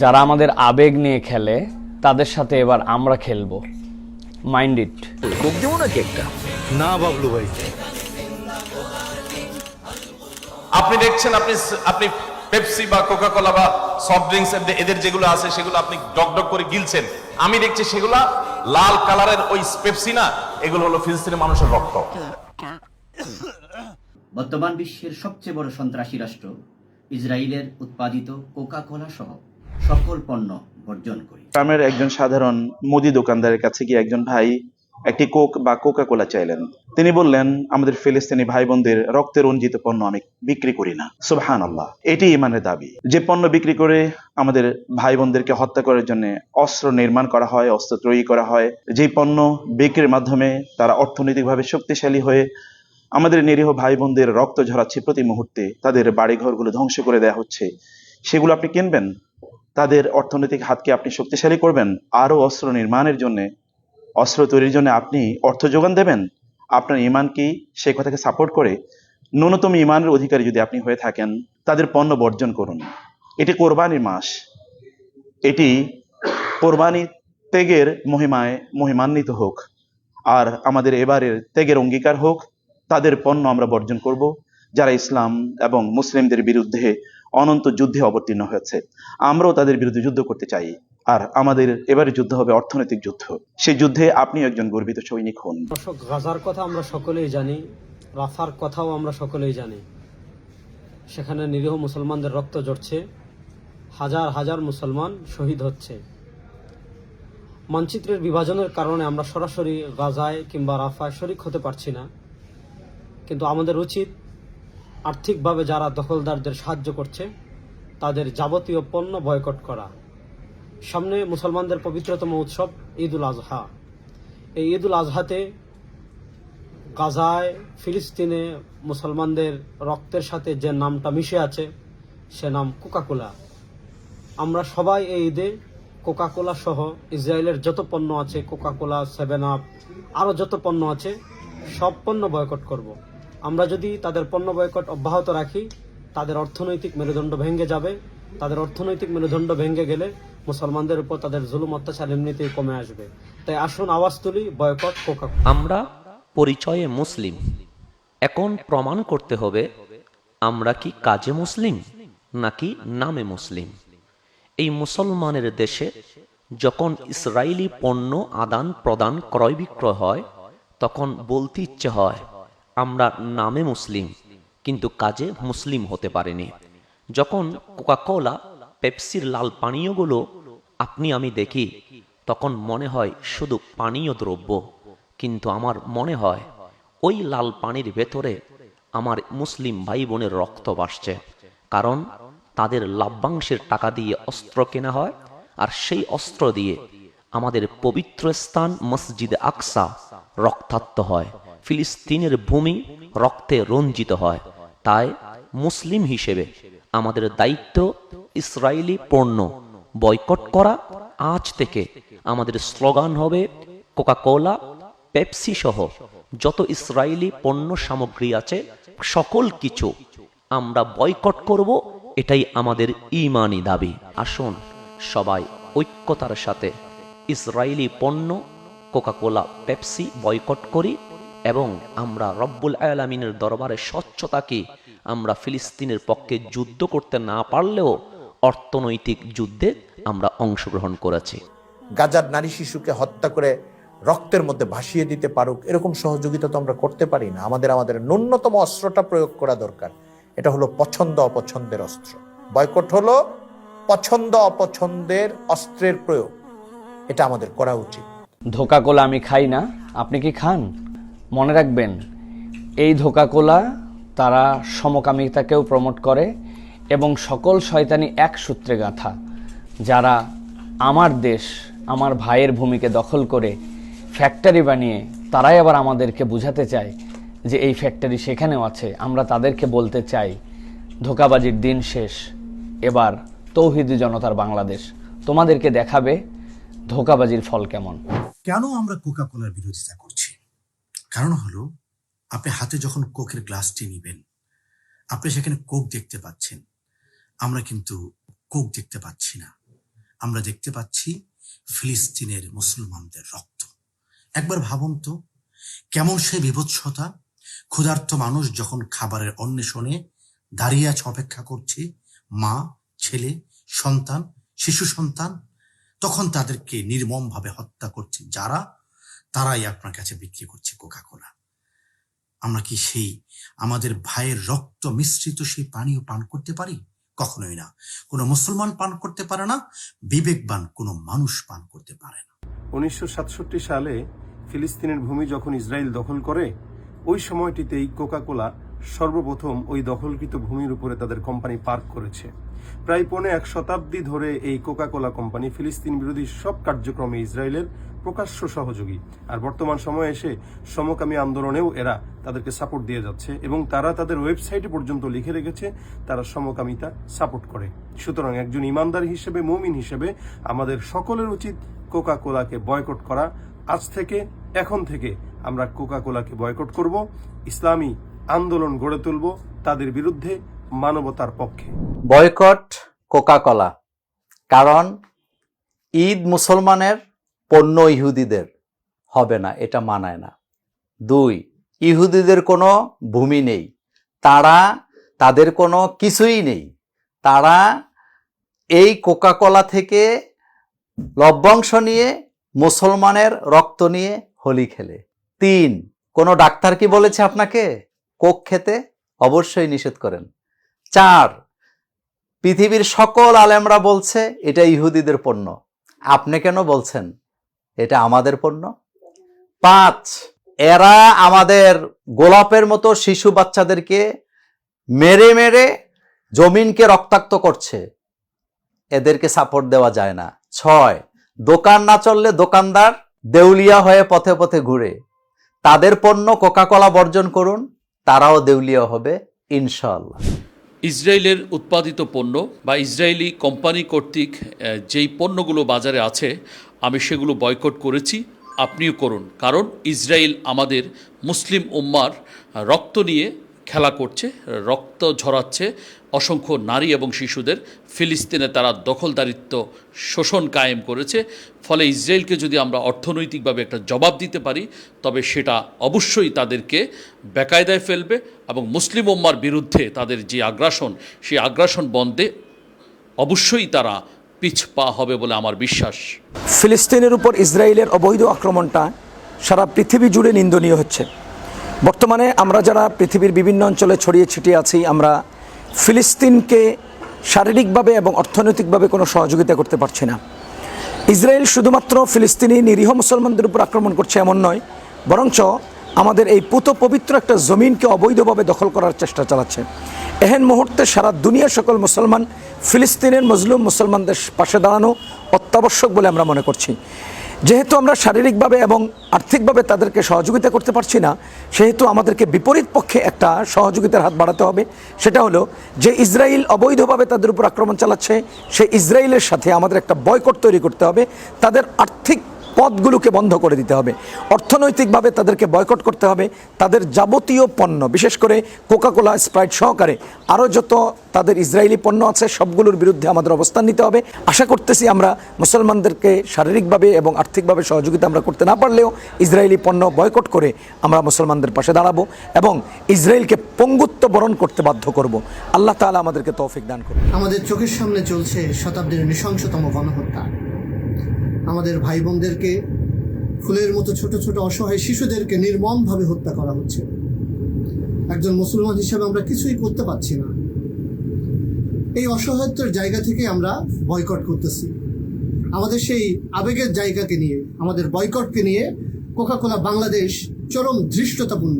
যারা আমাদের আবেগ নিয়ে খেলে তাদের সাথে এবার আমরা খেলবো। Mind it. কোক দেবো নাকি একটা? না বাবলু ভাই, আপনি দেখছেন, আপনি পেপসি বা কোকা কোলা বা সফট ড্রিঙ্কস এদের যেগুলো আছে সেগুলো আপনি ডক ডক করে গিলছেন। আমি দেখছি সেগুলা লাল কালারের ওই পেপসি না, এগুলো হলো ফিলিস্তিনের মানুষের রক্ত। বর্তমান বিশ্বের সবচেয়ে বড় সন্ত্রাসী রাষ্ট্র ইসরায়েলের উৎপাদিত কোকা কোলা সহ সকল পণ্য বর্জন করি। গ্রামের একজন সাধারণ মুদি দোকানদারের কাছে গিয়ে একজন ভাই একটি কোক বা কোকা কোলা চাইলেন। তিনি বললেন, আমাদের ফিলিস্তিনি ভাই বোনদের রক্তে রঞ্জিত পণ্য আমি বিক্রি করি না। সুবহানাল্লাহ, এটি ইমানের দাবি। যে পণ্য বিক্রি করে আমাদের ভাই বোনদেরকে হত্যা করার জন্য অস্ত্র নির্মাণ করা হয়, অস্ত্র তৈরি করা হয়, যে পণ্য বিক্রির মাধ্যমে তারা অর্থনৈতিকভাবে শক্তিশালী হয়ে আমাদের নিরীহ ভাই বোনদের রক্ত ঝরাচ্ছে প্রতি মুহূর্তে, তাদের বাড়িঘরগুলো ধ্বংস করে দেওয়া হচ্ছে, সেগুলো আপনি কিনবেন? তাদের অর্থনৈতিক হাতকে আপনি শক্তিশালী করবেন? আরো অস্ত্র নির্মাণের জন্য, অস্ত্র তৈরির জন্য আপনি অর্থ যোগান দেবেন? আপনার ইমান কি সেই কথাকে সাপোর্ট করে? ন্যূনতম ইমানের অধিকারী যদি আপনি হয়ে থাকেন, তাদের পণ্য বর্জন করুন। এটি কোরবানির মাস, এটি কোরবানি ত্যাগের মহিমায় মহিমান্বিত হোক। আর আমাদের এবারের ত্যাগের অঙ্গীকার হোক, তাদের পণ্য আমরা বর্জন করব যারা ইসলাম এবং মুসলিমদের বিরুদ্ধে অনন্ত যুদ্ধে অবতীর্ণ হয়েছে। আমরাও তাদের বিরুদ্ধে যুদ্ধ করতে চাই। আর আমাদের এবারে যুদ্ধ হবে অর্থনৈতিক যুদ্ধ। সেই যুদ্ধে আপনি একজন গর্বিত সৈনিক হন। গাজার কথা আমরা সকলেই জানি, রাফার কথাও আমরা সকলেই জানি। সেখানে নিরীহ মুসলমানদের রক্ত ঝরছে, হাজার হাজার মুসলমান শহীদ হচ্ছে। মানচিত্রের বিভাজনের কারণে আমরা সরাসরি গাজায় কিংবা রাফায় শরিক হতে পারছি না, কিন্তু আমাদের উচিত আর্থিকভাবে যারা দখলদারদের সাহায্য করছে তাদের যাবতীয় পণ্য বয়কট করা। সামনে মুসলমানদের পবিত্রতম উৎসব ঈদ উল আজহা। এই ঈদ উল আজহাতে গাজায় ফিলিস্তিনে মুসলমানদের রক্তের সাথে যে নামটা মিশে আছে সে নাম কোকা কোলা। আমরা সবাই এই ঈদে কোকা কোলা সহ ইসরায়েলের যত পণ্য আছে, কোকা কোলা, 7 আপ, আরও যত পণ্য আছে সব পণ্য বয়কট করব। আমরা যদি তাদের পণ্য বয়কট অব্যাহত রাখি, তাদের অর্থনৈতিক মেরুদণ্ড ভেঙে যাবে। তাদের অর্থনৈতিক মেরুদণ্ড ভেঙে গেলে মুসলমানদের উপর তাদের জুলুম অত্যাচার এমনিতেই কমে আসবে। তাই আসুন আওয়াজ তুলি, বয়কট কোকা কোলা। আমরা পরিচয়ে মুসলিম, এখন প্রমাণ করতে হবে আমরা কি কাজে মুসলিম নাকি নামে মুসলিম। এই মুসলমানের দেশে যখন ইসরায়েলি পণ্য আদান প্রদান ক্রয় বিক্রয় হয়, তখন বলতে ইচ্ছে হয় আমরা নামে মুসলিম কিন্তু কাজে মুসলিম হতে পারিনি। যখন কোকা কোলা, পেপসির লাল পানীয়গুলো আপনি আমি দেখি, তখন মনে হয় শুধু পানীয় দ্রব্য, কিন্তু আমার মনে হয় ওই লাল পানির ভেতরে আমার মুসলিম ভাই বোনের রক্ত ভাসছে। কারণ তাদের লাভ্যাংশের টাকা দিয়ে অস্ত্র কেনা হয়, আর সেই অস্ত্র দিয়ে আমাদের পবিত্র স্থান মসজিদে আকসা রক্তাক্ত হয়, ফিলিস্তিনের ভূমি রক্তে রঞ্জিত হয়। তাই মুসলিম হিসেবে আমাদের দায়িত্ব ইসরায়েলি পণ্য বয়কট করা। আজ থেকে আমাদের স্লোগান হবে কোকা কোলা, পেপসি সহ যত ইসরায়েলি পণ্য সামগ্রী আছে সকল কিছু আমরা বয়কট করব। এটাই আমাদের ঈমানি দাবি। আসুন সবাই ঐক্যতার সাথে ইসরায়েলি পণ্য কোকা কোলা, পেপসি বয়কট করি এবং আমরা রব্বুল আলামিনের দরবারে স্বচ্ছ থাকি। আমরা ফিলিস্তিনের পক্ষে যুদ্ধ করতে না পারলেও অর্থনৈতিক যুদ্ধে আমরা অংশগ্রহণ করেছি। গাজার নারী শিশুকে হত্যা করে রক্তের মধ্যে ভাসিয়ে দিতে পারুক, এরকম সহযোগিতা তো আমরা করতে পারি না। আমাদের ন্যূনতম অস্ত্রটা প্রয়োগ করা দরকার। এটা হলো পছন্দ অপছন্দের অস্ত্র। বয়কট হলো পছন্দ অপছন্দের অস্ত্রের প্রয়োগ। এটা আমাদের করা উচিত। ধোকা কোলা আমি খাই না, আপনি কি খান? মনে রাখবেন, এই ধোকা কোলা তারা সমকামিতাকেও প্রমোট করে এবং সকল শয়তানি এক সূত্রে গাঁথা। যারা আমার দেশ, আমার ভাইয়ের ভূমিকে দখল করে ফ্যাক্টরি বানিয়ে তারাই আবার আমাদেরকে বুঝাতে চায় যে এই ফ্যাক্টরি সেখানেও আছে। আমরা তাদেরকে বলতে চাই, ধোকাবাজির দিন শেষ, এবার তৌহিদি জনতার বাংলাদেশ তোমাদেরকে দেখাবে ধোকাবাজির ফল কেমন। কেন আমরা কোকা কোলার বিরোধিতা করছি? কারণ হলো, আপনি হাতে যখন কোকের গ্লাসটি নিবেন, আপনি সেখানে কোক দেখতে পাচ্ছেন, আমরা কিন্তু কোক দেখতে পাচ্ছি না। আমরা দেখতে পাচ্ছি ফিলিস্তিনের মুসলমানদের রক্ত। একবার ভাবুন তো, কেমন সে বিভৎসতা! ক্ষুধার্ত মানুষ যখন খাবারের অন্বেষণে দাঁড়িয়ে আছে, অপেক্ষা করছে, মা, ছেলে, সন্তান, শিশু সন্তান, তখন তাদেরকে নির্মমভাবে হত্যা করছে যারা, তারাই আপনার কাছে বিক্রি করছে কোকা কোলা। আমরা কি সেই আমাদের ভাইয়ের রক্ত মিশ্রিত সেই পানীয় পান করতে পারি? কখনোই না। কোনো মুসলমান পান করতে পারে না, বিবেকবান কোনো মানুষ পান করতে পারে না। 1967 সালে ফিলিস্তিনের ভূমি যখন ইসরায়েল দখল করে, ওই সময়টিতেই কোকা কোলা সর্বপ্রথম ওই দখলকৃত ভূমির উপরে তাদের কোম্পানি পার্ক করেছে। প্রায় 1.25 শতাব্দী ধরে এই কোকা কোলা কোম্পানি ফিলিস্তিন বিরোধী সব কার্যক্রমে ইসরায়েলের প্রকাশ্য সহযোগী। আর বর্তমান সময়ে এসে সমকামী আন্দোলনেও এরা তাদেরকে সাপোর্ট দিয়ে যাচ্ছে এবং তারা তাদের ওয়েবসাইটে পর্যন্ত লিখে রেখেছে তারা সমকামিতা সাপোর্ট করে। সুতরাং একজন ইমানদার হিসেবে, মুমিন হিসেবে আমাদের সকলের উচিত কোকা কোলাকে বয়কট করা। আজ থেকে, এখন থেকে আমরা কোকা কোলাকে বয়কট করব, ইসলামী আন্দোলন গড়ে তুলব তাদের বিরুদ্ধে, মানবতার পক্ষে। বয়কট কোকা কোলা, কারণ ঈদ মুসলমানের, পণ্য ইহুদিদের হবে না, এটা মানায় না। 2, ইহুদিদের কোনো ভূমি নেই, তাদের কোনো কিছুই নেই, তারা এই কোকা কোলা থেকে লভ্যাংশ নিয়ে মুসলমানের রক্ত নিয়ে হোলি খেলে। 3, কোনো ডাক্তার কি বলেছে আপনাকে কোক খেতে? অবশ্যই নিষেধ করেন। 4, পৃথিবীর সকল আলেমরা বলছে এটা ইহুদিদের পণ্য, আপনি কেন বলছেন এটা আমাদের পণ্য? 5, এরা আমাদের গোলাপের মতো শিশু বাচ্চাদেরকে মেরে মেরে জমিনকে রক্তাক্ত করছে, এদেরকে সাপোর্ট দেওয়া যায় না। 6, দোকান না চললে দোকানদার দেউলিয়া হয়ে পথে পথে ঘুরে, তাদের পণ্য কোকা কোলা বর্জন করুন, তারাও দেউলিয়া হবে ইনশাআল্লাহ। ইসরায়েলের উৎপাদিত পণ্য বা ইসরায়েলি কোম্পানি কর্তৃক যেই পণ্যগুলো বাজারে আছে আমি সেগুলো বয়কট করেছি, আপনিও করুন। কারণ ইসরায়েল আমাদের মুসলিম উম্মার রক্ত নিয়ে খেলা করছে, রক্ত ঝরাচ্ছে অসংখ্য নারী এবং শিশুদের। ফিলিস্তিনে তারা দখলদারিত্ব, শোষণ কায়েম করেছে। ফলে ইসরায়েলকে যদি আমরা অর্থনৈতিকভাবে একটা জবাব দিতে পারি, তবে সেটা অবশ্যই তাদেরকে বেকায়দায় ফেলবে এবং মুসলিম উম্মার বিরুদ্ধে তাদের যে আগ্রাসন, সেই আগ্রাসন বন্ধে অবশ্যই তারা পিছপা হবে বলে আমার বিশ্বাস। ফিলিস্তিনের উপর ইসরায়েলের অবৈধ আক্রমণটা সারা পৃথিবী জুড়ে নিন্দনীয় হচ্ছে। বর্তমানে আমরা যারা পৃথিবীর বিভিন্ন অঞ্চলে ছড়িয়ে ছিটিয়ে আছি, আমরা ফিলিস্তিনকে শারীরিকভাবে এবং অর্থনৈতিকভাবে কোনো সহযোগিতা করতে পারছি না। ইসরায়েল শুধুমাত্র ফিলিস্তিনি নিরীহ মুসলমানদের উপর আক্রমণ করছে এমন নয়, বরঞ্চ আমাদের এই পুত পবিত্র একটা জমিনকে অবৈধভাবে দখল করার চেষ্টা চালাচ্ছে। এহেন মুহূর্তে সারা দুনিয়ার সকল মুসলমান ফিলিস্তিনের মজলুম মুসলমানদের পাশে দাঁড়ানো অত্যাবশ্যক বলে আমরা মনে করছি। যেহেতু আমরা শারীরিকভাবে এবং আর্থিকভাবে তাদেরকে সহযোগিতা করতে পারছি না, সেহেতু আমাদেরকে বিপরীত পক্ষে একটা সহযোগিতার হাত বাড়াতে হবে। সেটা হলো যে ইসরায়েল অবৈধভাবে তাদের উপর আক্রমণ চালাচ্ছে, সেই ইসরায়েলের সাথে আমাদের একটা বয়কট তৈরি করতে হবে। তাদের আর্থিক পথগুলোকে বন্ধ করে দিতে হবে, অর্থনৈতিকভাবে তাদেরকে বয়কট করতে হবে। তাদের যাবতীয় পণ্য, বিশেষ করে কোকা কোলা, স্প্রাইট সহকারে আরও যত তাদের ইসরায়েলি পণ্য আছে, সবগুলোর বিরুদ্ধে আমাদের অবস্থান নিতে হবে। আশা করতেছি আমরা মুসলমানদেরকে শারীরিকভাবে এবং আর্থিকভাবে সহযোগিতা আমরা করতে না পারলেও ইসরায়েলি পণ্য বয়কট করে আমরা মুসলমানদের পাশে দাঁড়াবো এবং ইসরায়েলকে পঙ্গুত্ব বরণ করতে বাধ্য করব। আল্লাহ তাআলা আমাদেরকে তৌফিক দান করুন। আমাদের চোখের সামনে চলছে শতাব্দীর নৃশংসতম গণহত্যা। আমাদের ভাই বোনদেরকে, ফুলের মতো ছোট ছোট অসহায় শিশুদেরকে নির্মমভাবে হত্যা করা হচ্ছে। একজন মুসলমান হিসেবে আমরা কিছুই করতে পারছি না। এই অসহায়ত্বের জায়গা থেকে আমরা বয়কট করতেছি। আমাদের সেই আবেগের জায়গাকে নিয়ে, আমাদের বয়কটকে নিয়ে কোকা কোলা বাংলাদেশ চরম ধৃষ্টতাপূর্ণ,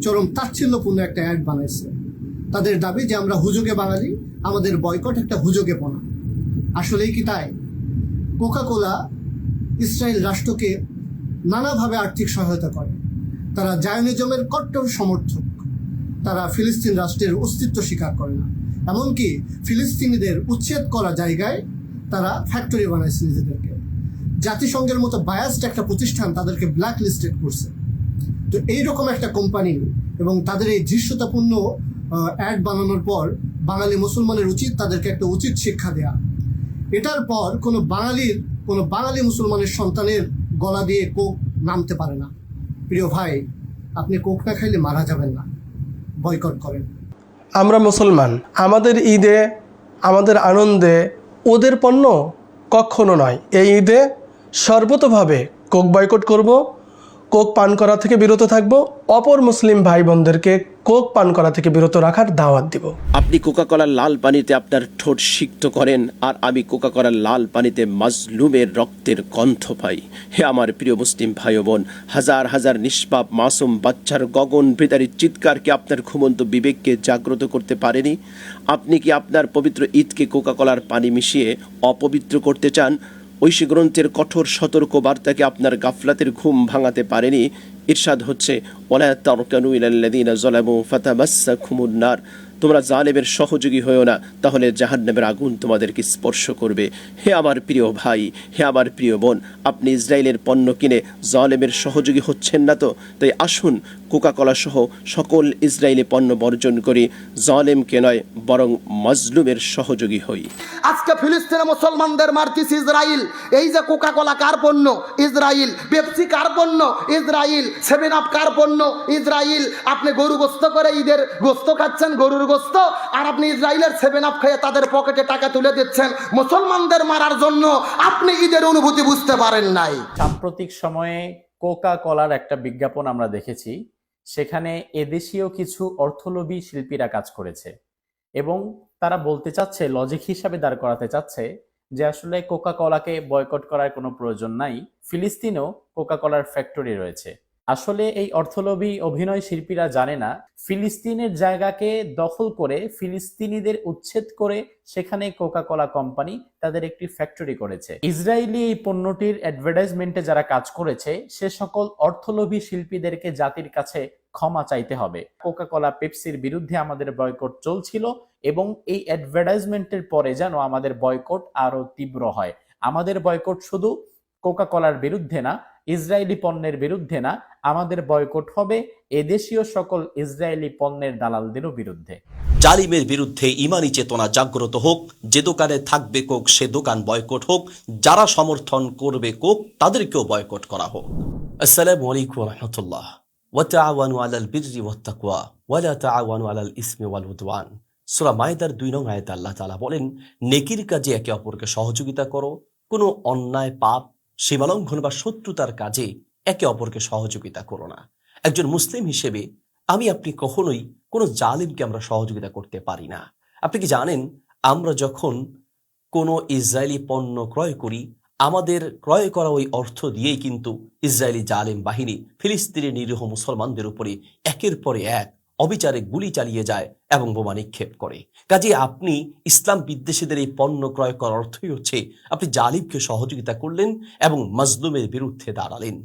চরম তাচ্ছিল্যপূর্ণ একটা অ্যাড বানাইছে। তাদের দাবি যে আমরা হুজুগে বাঙালি, আমাদের বয়কট একটা হুজুগেপনা। আসলেই কি তাই? কোকা কোলা ইসরায়েল রাষ্ট্রকে নানাভাবে আর্থিক সহায়তা করে। তারা জায়নিজমের কট্টর সমর্থক। তারা ফিলিস্তিন রাষ্ট্রের অস্তিত্ব স্বীকার করে না। এমনকি ফিলিস্তিনিদের উচ্ছেদ করা জায়গায় তারা ফ্যাক্টরি বানাইছে নিজেদেরকে। জাতিসংঘের মতো বায়াসড একটা প্রতিষ্ঠান তাদেরকে ব্ল্যাক লিস্টেড করছে। তো এইরকম একটা কোম্পানি এবং তাদের এই এটার পর কোনো বাঙালি মুসলমানের সন্তানের গলা দিয়ে কোক নামতে পারে না। প্রিয় ভাই, আপনি কোক না খাইলে মারা যাবেন না, বয়কট করেন। আমরা মুসলমান, আমাদের ঈদে, আমাদের আনন্দে ওদের পণ্য কখনো নয়। এই ঈদে সর্বতোভাবে কোক বয়কট করব, কোক পান করা থেকে বিরত থাকব, অপর মুসলিম ভাই বোনদেরকে কোক পান করা থেকে বিরত রাখার দাওয়াত দিব। আপনি কোকা কোলার লাল পানিতে আপনার ঠোঁট সিক্ত করেন, আর আমি কোকা কোলার লাল পানিতে মাজলুমের রক্তের গন্ধ পাই। হে আমার প্রিয় মুসলিম ভাই বোন, হাজার হাজার নিষ্পাপ মাসুম বাচ্চার গগন ভেতারি চিৎকার কি আপনার ঘুমন্ত বিবেককে জাগ্রত করতে পারেনি? আপনি কি আপনার পবিত্র ঈদকে কোকা কোলার পানি মিশিয়ে অপবিত্র করতে চান? ঐশী গ্রন্থের কঠোর সতর্ক বার্তাকে আপনার গাফলাতের ঘুম ভাঙাতে পারেনি? ইরশাদ হচ্ছে, ওয়ালা তারকানু ইলাল্লাযীনা যালামু ফাতামাসসাকুমুন নার, তোমরা জালেমের সহযোগী হয়েও না, তাহলে জাহান্নামের আগুন তোমাদেরকে স্পর্শ করবে। হে আমার প্রিয় ভাই, হে আমার প্রিয় বোন, আপনি ইসরায়েলের পণ্য কিনে জালেমের সহযোগী হচ্ছেন না তো? তাই আসুন কোকা কোলা সহ সকল ইসরায়েলি পণ্য বর্জন করি, জালেমকে নয় বরং মাজলুমের সহযোগী হই। আজকে ফিলিস্তিনে মুসলমানদের মারতিস ইসরায়েল। এই যে কোকা কোলা কার পণ্য? ইসরায়েল। পেপসি কার পণ্য? ইসরায়েল। 7 আপ কার পণ্য? ইসরায়েল। আপনি গরু গোস্ত করে ঈদের গোস্ত খাচ্ছেন, গরুর গোস্ত, আর আপনি ইসরায়েলের 7 আপ খেয়ে তাদের পকেটে টাকা তুলে দিচ্ছেন মুসলমানদের মারার জন্য। আপনি ঈদের অনুভূতি বুঝতে পারেন নাই। সাম্প্রতিক সময়ে কোকা কোলার একটা বিজ্ঞাপন আমরা দেখেছি, সেখানে এদেশীয় কিছু অর্থলোভী শিল্পীরা কাজ করেছে এবং তারা বলতে চাচ্ছে, লজিক হিসাবে দাঁড় করাতে চাচ্ছে যে আসলে কোকা কোলাকে বয়কট করার কোনো প্রয়োজন নাই, ফিলিস্তিনেও কোকা কোলার ফ্যাক্টরি রয়েছে। আসলে এই অর্থলোভী অভিনয় শিল্পীরা জানে না, ফিলিস্তিনের জায়গাকে দখল করে ফিলিস্তিনিদের উচ্ছেদ করে সেখানে কোকা কোলা কোম্পানি তাদের একটি ফ্যাক্টরি করেছে। ইসরায়েলি এই পণ্যটির অ্যাডভার্টাইজমেন্টে যারা কাজ করেছে সে সকল অর্থলোভী শিল্পীদেরকে জাতির কাছে ক্ষমা চাইতে হবে। কোকা কোলা পেপসির বিরুদ্ধে আমাদের বয়কট চলছিল এবং এই অ্যাডভার্টাইজমেন্টের পরে যেন আমাদের বয়কট আরো তীব্র হয়। আমাদের বয়কট শুধু কোকা কোলার বিরুদ্ধে না, ইসরায়েলি পণ্যের বিরুদ্ধে না, আমাদের বয়কট হবে এদেশীয় সকল ইসরায়েলি পণ্যের দালালদেরও বিরুদ্ধে। জালিমের বিরুদ্ধে ইমানি চেতনা জাগ্রত হোক, যে দোকানে থাকবে কোক সে দোকান বয়কট হোক, যারা সমর্থন করবে কোক তাদেরকেও বয়কট করা হোক। আসসালামু আলাইকুম ওয়া রাহমাতুল্লাহ। ওয়া তাআওয়ানু আলাল বিররি ওয়াত তাকওয়া ওয়া লা তাআওয়ানু আলাল ইসমি ওয়াল উদওয়ান। সূরা মাইদার 2 নং আয়াতে আল্লাহ তাআলা বলেন, নেকির কাজে একে অপরকে সহযোগিতা করো, কোনো অন্যায়, পাপ, সীমালঙ্ঘন বা শত্রুতার কাজে একে অপরকে সহযোগিতা করো না। একজন মুসলিম হিসেবে আপনি কখনোই কোনো জালিমকে আমরা সহযোগিতা করতে পারি না। আপনি কি জানেন, আমরা যখন কোনো ইসরায়েলি পণ্য ক্রয় করি, আমাদের ক্রয় করা ওই অর্থ দিয়েই কিন্তু ইসরায়েলি জালিম বাহিনী ফিলিস্তিনের নিরীহ মুসলমানদের উপরে একের পরে এক অবিচারে গুলি চালিয়ে যায় এবং বোমা নিক্ষেপ করে। কাজে আপনি ইসলাম বিদ্বেষীদের এই পণ্য ক্রয় করার অর্থই হচ্ছে আপনি জালিমকে সহযোগিতা করলেন এবং মাজলুমের বিরুদ্ধে দাঁড়ালেন।